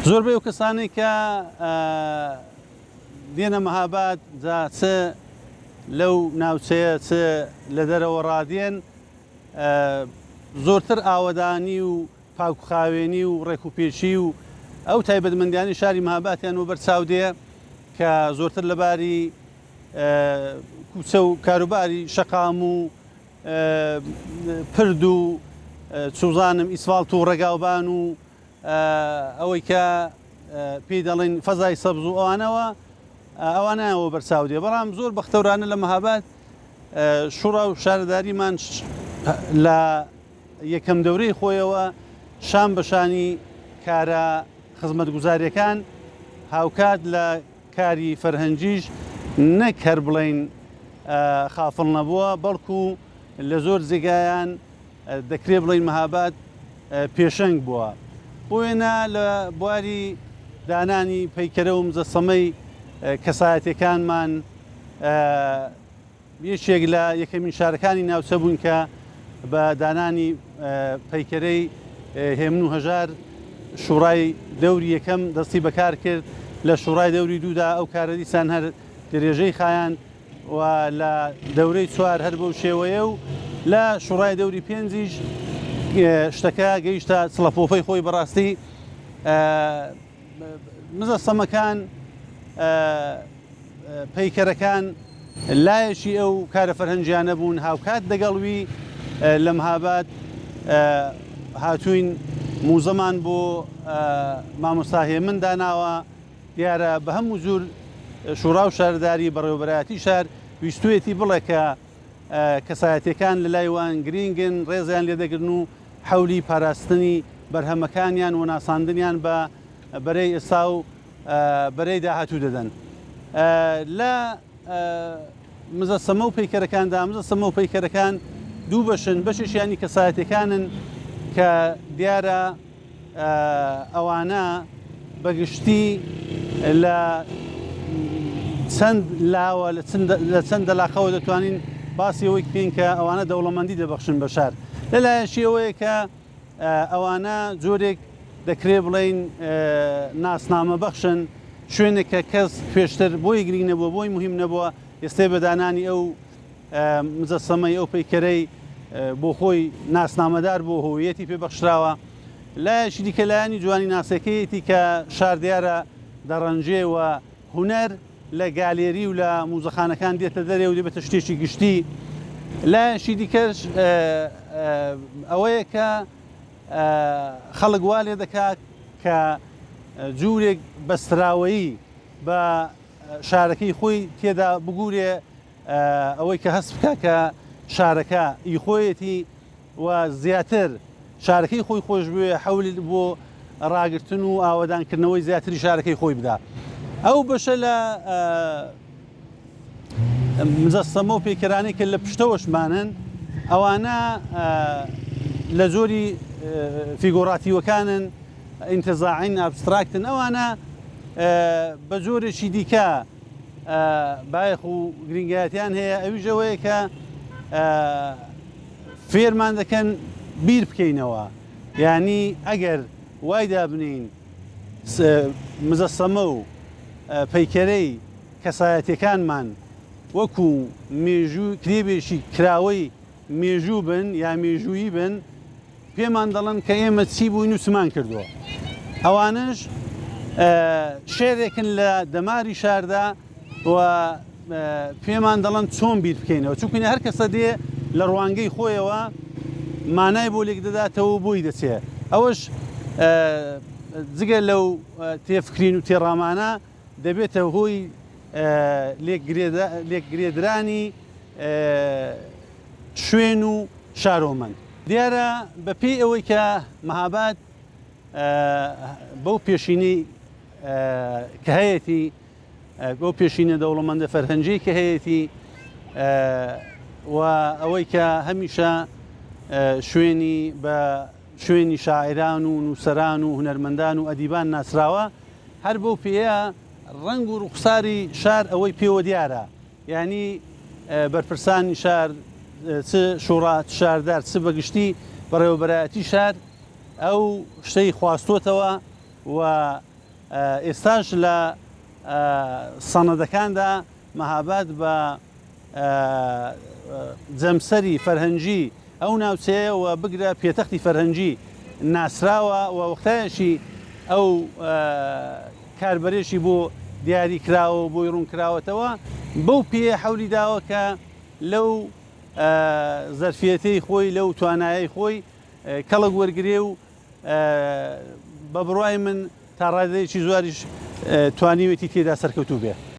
زۆربەی ئەو کەسانی کە دێنە مەهاباد جا چ لەو ناوچەیە چ لە دەرەوە ڕادێن زۆرتر ئاوەدانی و پاکوخاوێنی و ڕێکوپێشی و ئەو تایبەتمەندیانی شاری مەهابادیان و بەرچاو دێ کە زۆرتر لەباری کوچە و کاروباری شەقام و پرد و چوزانم ئیسفالت و ڕێگاوبان و ئەوەی کە پێی دەڵێن فەزای سەبز و ئەوانەوە بەرچاو دێ بەڵام زۆر بەختەورانە لە مەهاباد شوڕا و شارەداریمان لە یەکەم دەورەی خۆیەوە شان بەشانی کارە خزمەتگوزاریەکان هاوکات لە کاری فەرهەنگیش نەک هەر بڵێن خافڵ نەبووە بەڵکو لە زۆر جێگایان دەکرێت بڵێن مەهاباد پێشەنگ بووە بۆیە لە بواری دانانی پەیکەرە و مجەسەمەی کەسایەتیەکانمان یەکێک لە یەکەمین شارەکانی ناوچە بوون کە بە دانانی پەیکەرەی هێمن و هەژار شوڕای دەوری یەکەم دەستی بەکار کرد لە شوڕای دەوری دوودا ئەو کارە دیسان هەر درێژەی خایان و لە دەورەی چوار هەر بەو شێوەیە و لە شوڕای دەوری پێنجیش شتەکە گەیشتە چڵەپۆفەی خۆی بەڕاستی مزەسەمەکان پەیکەرەکان لایەشی ئەو کارە فەرهەنگیانە بوون هاوکات دەگەڵوی لە مەهاباد هاتووین موزەمان بۆ مامۆستا هێمن داناوە دیارە بە هەموو جور شوڕا و شارداری بەڕێوەبەرایەتی شار ویستوێتی بڵێ کە کەسایەتیەکان لە لای وان گرنگن ڕێزیان لێدەگرن و حەولی پاراستنی بەرهەمەکانیان و ناساندنیان بە بەرەی ئێستا و بەرەی داهاتوو دەدەن لە مزەسەمە و پەیکەرەکاندا مزەسەمە و پەیکەرەکان دوو بەشن بەشیشیانی کەسایەتیەکانن کە دیارە ئەوانە بەگشتی لە چەند لاوە لە چەند دەلاقەوە دەتوانین باسی ئەوەی بکەین کە ئەوانە دەوڵەمەندی دەبەخشن بە شار لەلایەشی ئەوەیە کە ئەوانە جۆرێک دەکرێت بڵێن ناسنامە بەخشن شوێنێک کە کەس پێشتر بۆی گرنگ نەبووە بۆی مهم نەبووە ئێستا بەدانانی ئەو مجەسەمەی ئەو پەیکەرەی بۆ خۆی ناسنامەدار بۆ هۆیەتی پێبەخشراوە لایەشی دیکە لایانی جوانی ناسەکەیەتی کە شار دیارە دەڕەنجێەوە هونەر لە گالێری و لە موزەخانەکان دێتە دەرێ و دەبێتە شتێکی گشتی لایەشی دیکەش ئەوەیە کە خەڵک وا لێ دەکات کە جوورێک بەستراوەیی بە شارەکەی خۆی تێدا بگورێ ئەوەی کە هەست بکە کە شارەکە ئیخۆیەتی و زیاتر شارەکەی خۆی خۆش بوێ حەولی بۆ ڕاگرتن و ئاوەدانکردنەوەی زیاتری شارەکەی خۆی بدا ئەو بەشە لە مجەسەمە و پێکەرانەی کە لە پشتەوەشمانن ئەوانە لە زۆری فیگۆراتیوەکانن ئینتزاعین ئابستراکتن ئەوانە بە جۆرێکی دیکە بایەخ و گرنگایەتیان هەیە ئەویژەوەیە کە فێرمان دەکەن بیر بکەینەوە یعنی ئەگەر وای دابنین مجەسەمە و پەیکەرەی کەسایەتیەکانمان وەکو مێژوو کتێبێکی کراوەی مێژوو بن یا مێژوویی بن پێمان دەڵێن کە ئێمە چی بووین و چمان کردووە ئەوانش شێرێکن لە دەماری شاردا و پێمان دەڵێن چۆن بیر بکەینەوە چونکە هەر کەسە دێ لە ڕوانگەی خۆیەوە مانای بۆ لێک دەداتەوە بۆی دەچێت ئەوەش جگە لەو تێفکرین و تێڕامانە دەبێتە هۆی لێکگرێدرانی شوێن و شارۆمەند دیارە بەپێی ئەوەی کە مەهاباد بەو پێشینەی کە هەیەی بۆ پێشینە دەوڵەمەندە فەرهەنگی کە هەیەی و ئەوەی کە هەمیشە شوێنی بە شوێنی شاعران و نووسەران و هونەرمەندان و ئەدیبان ناسراوە هەر بەو پێەیە ڕنگ و ڕوخساری شار ئەوەی پێوە دیارە یعنی بەرپرسانی شار شوڕا شاردار بەگشتی بەڕێوەبەرایەتی شار ئەو شتەی خواستوتەوە و ئێستاش لە سەنەدەکاندا مەهاباد بە جەمسەری فەرهەنگی ئەو ناوچەیە و بگرە پێتەختی فەرهەنگی ناسراوە و وەختایەشی ئەو کاربەرێشی بۆ دیاری کراوە و بۆی ڕوون کراوەتەوە بەو پێ حەولی داوە کە لەو زەرفیەتەی خۆی لەو توانایەی خۆی کەڵک وەرگێ و بە بڕوای من تا ڕادەیەکی زواریش توانیوێتی تێدا سەرکەوتوو بێ.